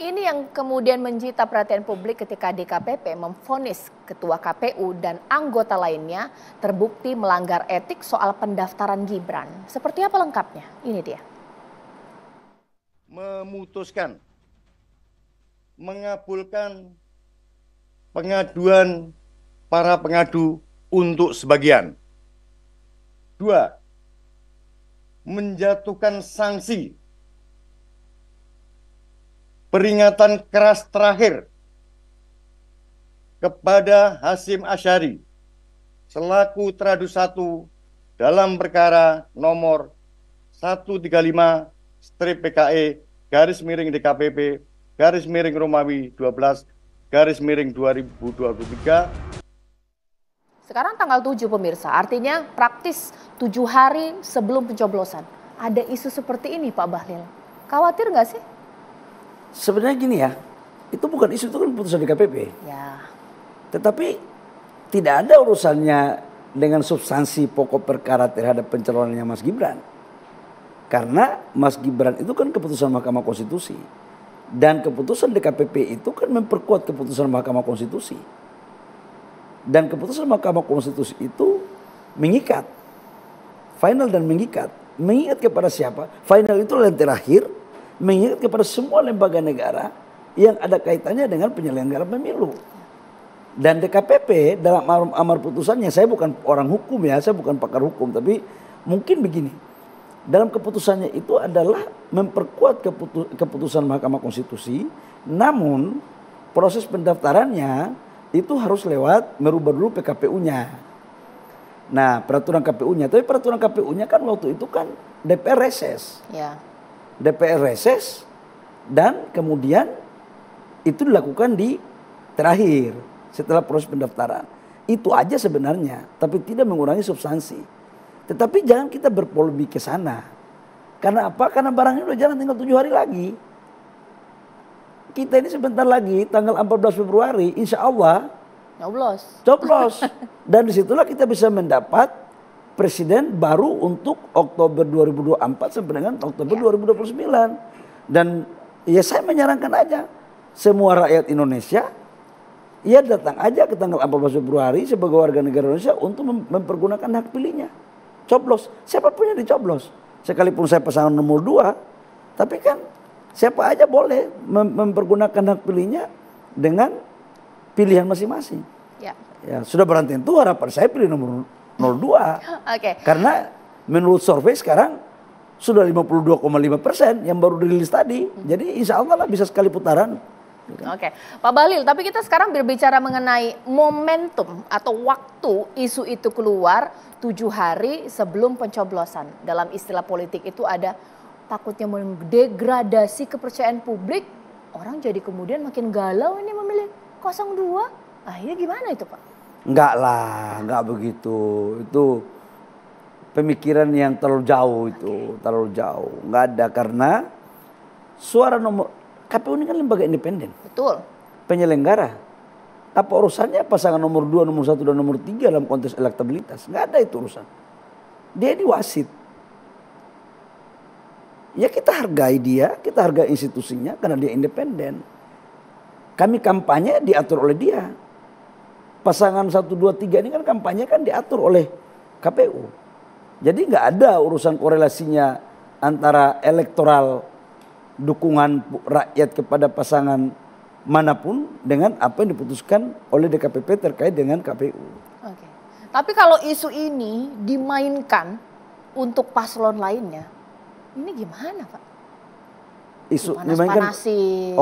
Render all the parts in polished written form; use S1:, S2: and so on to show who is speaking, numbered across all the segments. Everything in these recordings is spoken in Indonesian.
S1: Ini yang kemudian menyita perhatian publik ketika DKPP memvonis Ketua KPU dan anggota lainnya terbukti melanggar etik soal pendaftaran Gibran. Seperti apa lengkapnya? Ini dia.
S2: Memutuskan mengabulkan pengaduan para pengadu untuk sebagian. 2. Menjatuhkan sanksi peringatan keras terakhir kepada Hasyim Asyari selaku Tradu 1 dalam perkara nomor 135/PKE/DKPP/Romawi 12/2023.
S1: Sekarang tanggal 7 pemirsa, artinya praktis 7 hari sebelum pencoblosan. Ada isu seperti ini Pak Bahlil. Khawatir nggak sih?
S3: Sebenarnya gini ya, itu bukan isu, itu kan putusan DKPP.
S1: Ya.
S3: Tetapi tidak ada urusannya dengan substansi pokok perkara terhadap pencalonannya Mas Gibran. Karena Mas Gibran itu kan keputusan Mahkamah Konstitusi. Dan keputusan DKPP itu kan memperkuat keputusan Mahkamah Konstitusi. Dan keputusan Mahkamah Konstitusi itu mengikat. Final dan mengikat. Mengikat kepada siapa? Final itu yang terakhir. Mengingat kepada semua lembaga negara yang ada kaitannya dengan penyelenggaraan pemilu. Dan DKPP dalam amar putusannya, saya bukan orang hukum ya, saya bukan pakar hukum, tapi mungkin begini. Dalam keputusannya itu adalah memperkuat keputusan Mahkamah Konstitusi, namun proses pendaftarannya itu harus lewat merubah dulu PKPU-nya. Nah, peraturan KPU-nya, tapi peraturan KPU-nya kan waktu itu kan DPR reses.
S1: Ya.
S3: DPR reses dan kemudian itu dilakukan di terakhir setelah proses pendaftaran. Itu aja sebenarnya, tapi tidak mengurangi substansi. Tetapi jangan kita berpolemik ke sana. Karena apa? Karena barangnya udah jalan tinggal 7 hari lagi. Kita ini sebentar lagi tanggal 14 Februari insya Allah coblos. Dan disitulah kita bisa mendapat presiden baru untuk Oktober 2024 sampai dengan Oktober 2029. Dan ya saya menyarankan aja semua rakyat Indonesia ya datang aja ke tanggal 14 Februari sebagai warga negara Indonesia untuk mempergunakan hak pilihnya. Coblos, siapapun yang dicoblos. Sekalipun saya pasangan nomor 2, tapi kan siapa aja boleh mempergunakan hak pilihnya dengan pilihan masing-masing. Ya, sudah barang tentu harapan saya pilih nomor 02.
S1: Oke.
S3: Karena menurut survei sekarang sudah 52,5% yang baru dirilis tadi. Jadi insya Allah lah bisa sekali putaran.
S1: Oke, Pak Bahlil, tapi kita sekarang berbicara mengenai momentum atau waktu isu itu keluar 7 hari sebelum pencoblosan. Dalam istilah politik itu ada takutnya mendegradasi kepercayaan publik. Orang jadi kemudian makin galau ini memilih 02. Akhirnya gimana itu Pak?
S3: Enggak lah, enggak begitu. Itu pemikiran yang terlalu jauh itu, terlalu jauh. Enggak ada karena suara nomor KPU ini kan lembaga independen.
S1: Betul.
S3: Penyelenggara. Apa urusannya pasangan nomor 2, nomor 1 dan nomor 3 dalam konteks elektabilitas? Enggak ada itu urusan. Dia ini wasit. Ya kita hargai dia, kita hargai institusinya karena dia independen. Kami kampanye diatur oleh dia. Pasangan 1, 2, 3 ini kan kampanye kan diatur oleh KPU. Jadi nggak ada urusan korelasinya antara elektoral dukungan rakyat kepada pasangan manapun dengan apa yang diputuskan oleh DKPP terkait dengan KPU.
S1: Oke. Tapi kalau isu ini dimainkan untuk paslon lainnya, ini gimana Pak?
S3: Isu
S1: dipanas-panasin,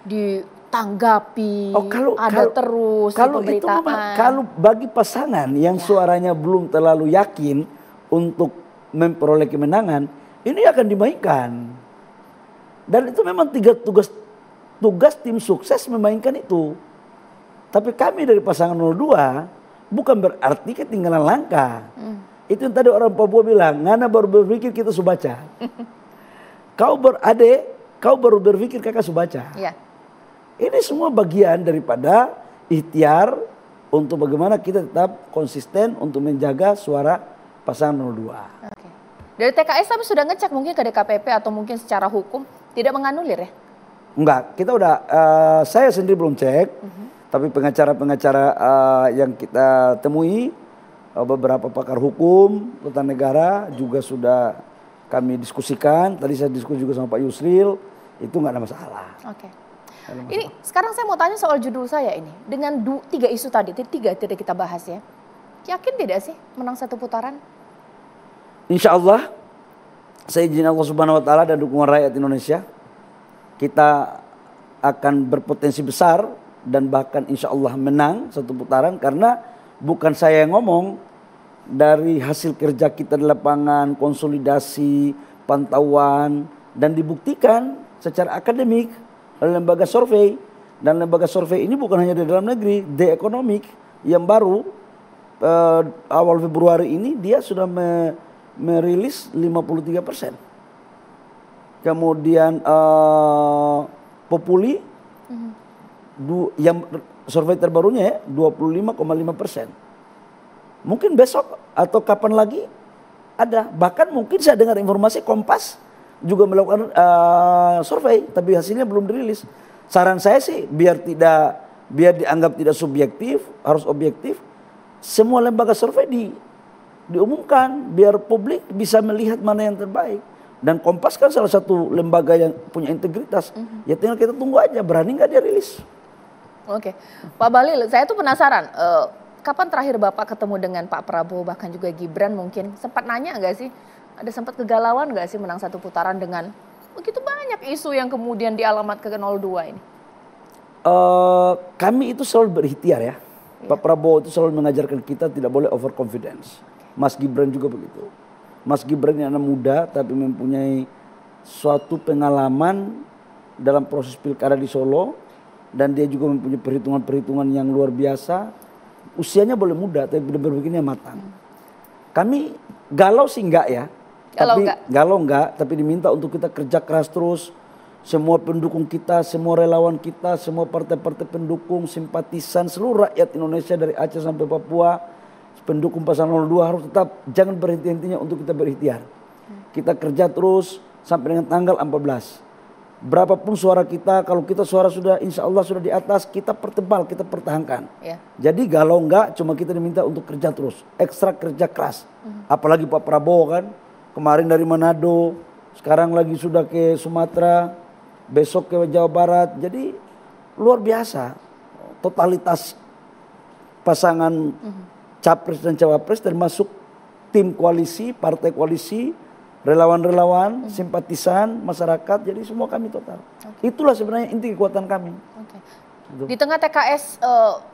S1: ditanggapi, terus
S3: kalau
S1: di pemberitaan.
S3: Itu memang, kalau bagi pasangan yang suaranya belum terlalu yakin untuk memperoleh kemenangan, ini akan dimainkan. Dan itu memang tugas tim sukses memainkan itu. Tapi kami dari pasangan 02 bukan berarti ketinggalan langkah. Itu yang tadi orang Papua bilang, ngana baru berpikir kita subaca. Kau baru berpikir kakak subaca.
S1: Ya.
S3: Ini semua bagian daripada ikhtiar untuk bagaimana kita tetap konsisten untuk menjaga suara pasangan 02.
S1: Oke. Dari TKS tapi sudah ngecek mungkin ke DKPP atau mungkin secara hukum tidak menganulir ya?
S3: Enggak, kita udah, saya sendiri belum cek, tapi pengacara-pengacara yang kita temui, beberapa pakar hukum, tata negara juga sudah kami diskusikan. Tadi saya diskusi juga sama Pak Yusril, itu nggak ada masalah.
S1: Oke. Ini sekarang saya mau tanya soal judul saya ini. Dengan 3 isu tadi, 3 tidak kita bahas ya. Yakin tidak sih menang 1 putaran?
S3: Insya Allah, saya izin Allah Subhanahu Wa Taala dan dukungan rakyat Indonesia, kita akan berpotensi besar dan bahkan insya Allah menang 1 putaran, karena bukan saya yang ngomong, dari hasil kerja kita di lapangan, konsolidasi, pantauan, dan dibuktikan secara akademik oleh lembaga survei. Dan lembaga survei ini bukan hanya di dalam negeri, The Economic yang baru awal Februari ini dia sudah merilis 53%. Kemudian Populi yang survei terbarunya ya 25,5%. Mungkin besok atau kapan lagi ada. Bahkan mungkin saya dengar informasi Kompas juga melakukan survei, tapi hasilnya belum dirilis. Saran saya sih biar dianggap tidak subjektif, harus objektif. Semua lembaga survei diumumkan biar publik bisa melihat mana yang terbaik. Dan Kompas kan salah satu lembaga yang punya integritas. Ya tinggal kita tunggu aja, berani nggak dia rilis.
S1: Oke, Pak Bahlil, saya tuh penasaran. Kapan terakhir Bapak ketemu dengan Pak Prabowo, bahkan juga Gibran mungkin? Sempat nanya nggak sih? Ada sempat kegalauan nggak sih menang 1 putaran dengan begitu banyak isu yang kemudian dialamat ke 02 ini?
S3: Kami itu selalu berikhtiar ya. Pak Prabowo itu selalu mengajarkan kita tidak boleh overconfidence. Mas Gibran juga begitu. Mas Gibran ini anak muda tapi mempunyai suatu pengalaman dalam proses pilkada di Solo. Dan dia juga mempunyai perhitungan-perhitungan yang luar biasa. Usianya boleh muda tapi berpikirnya matang. Kami galau sih enggak ya. Galau enggak, tapi diminta untuk kita kerja keras terus. Semua pendukung kita, semua relawan kita, semua partai-partai pendukung, simpatisan, seluruh rakyat Indonesia dari Aceh sampai Papua, pendukung pasangan 02 harus tetap jangan berhenti-hentinya untuk kita berikhtiar. Kita kerja terus sampai dengan tanggal 14. Berapapun suara kita, kalau kita suara sudah insya Allah sudah di atas, kita pertebal, kita pertahankan. Jadi galau enggak, cuma kita diminta untuk kerja terus, ekstra kerja keras. Apalagi Pak Prabowo kan, kemarin dari Manado, sekarang lagi sudah ke Sumatera, besok ke Jawa Barat. Jadi luar biasa totalitas pasangan capres dan cawapres, termasuk tim koalisi, partai koalisi, relawan-relawan, simpatisan, masyarakat, jadi semua kami total. Itulah sebenarnya inti kekuatan kami.
S1: Di tengah TKS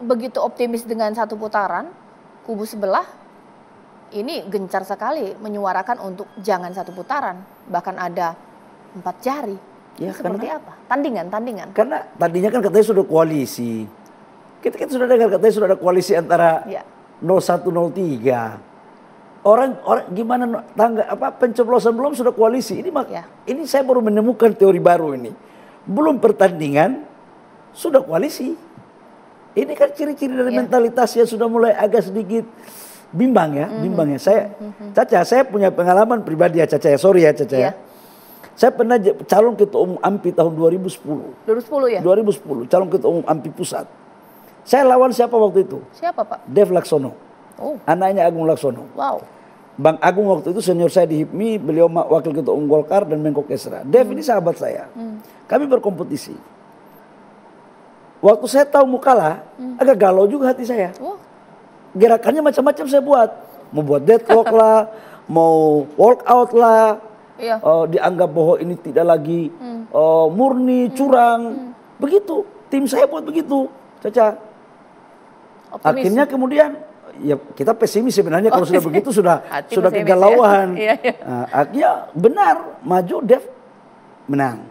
S1: begitu optimis dengan 1 putaran, kubu sebelah ini gencar sekali menyuarakan untuk jangan 1 putaran, bahkan ada 4 jari.
S3: Ya,
S1: seperti apa? Tandingan.
S3: Karena tadinya kan katanya sudah koalisi. Kita sudah dengar katanya sudah ada koalisi antara 0103. Orang gimana pencoblosan belum sudah koalisi. Ini saya baru menemukan teori baru ini. Belum pertandingan sudah koalisi. Ini kan ciri-ciri dari mentalitas yang sudah mulai agak sedikit bimbang ya. Caca, saya punya pengalaman pribadi ya Caca ya. Sorry ya Caca ya. Saya pernah calon ketua umum AMPI tahun 2010.
S1: 2010 ya?
S3: 2010, calon ketua umum AMPI pusat. Saya lawan siapa waktu itu?
S1: Siapa Pak?
S3: Dev Laksono. Anaknya Agung Laksono.
S1: Wow.
S3: Bang Agung waktu itu senior saya di HIPMI, beliau wakil ketua umum Golkar dan Menko Kesra. Dev ini sahabat saya. Kami berkompetisi. Waktu saya tahu mau kalah, agak galau juga hati saya. Gerakannya macam-macam saya buat. Mau buat deadlock lah, mau walk out lah. Dianggap bahwa ini tidak lagi murni, curang. Begitu, tim saya buat begitu, Caca. Akhirnya kemudian ya kita pesimis sebenarnya kalau sudah begitu sudah kegalauan. Akhirnya benar maju Dev menang.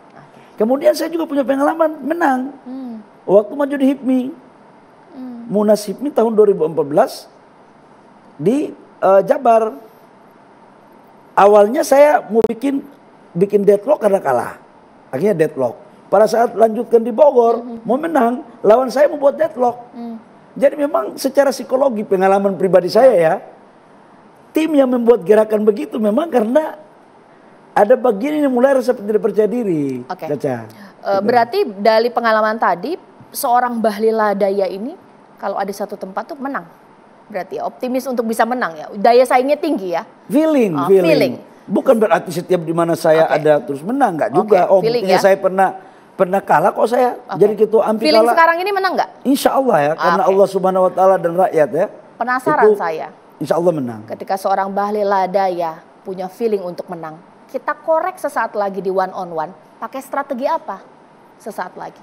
S3: Kemudian saya juga punya pengalaman menang. Waktu maju di HIPMI. Munas HIPMI tahun 2014 di Jabar. Awalnya saya mau bikin deadlock karena kalah. Akhirnya deadlock. Pada saat lanjutkan di Bogor mau menang, lawan saya membuat deadlock. Jadi memang secara psikologi pengalaman pribadi saya ya, tim yang membuat gerakan begitu memang karena ada bagian yang mulai rasa tidak percaya diri.
S1: Oke.
S3: Caca.
S1: Berarti dari pengalaman tadi, seorang Bahlil Lahadalia ini kalau ada satu tempat tuh menang. Berarti optimis untuk bisa menang ya. Daya saingnya tinggi ya.
S3: Feeling. Bukan berarti setiap di mana saya ada terus menang, enggak juga. Oh, buktinya ya? Saya pernah kalah kok saya. Jadi ketua AMPI
S1: Feeling
S3: kalah.
S1: sekarang ini menang nggak?
S3: Insya Allah ya, karena Allah Subhanahu Wa Taala dan rakyat ya.
S1: Penasaran saya.
S3: Insya Allah menang.
S1: Ketika seorang Bahlil Lahadalia punya feeling untuk menang, kita korek sesaat lagi di one on one. Pakai strategi apa? Sesaat lagi.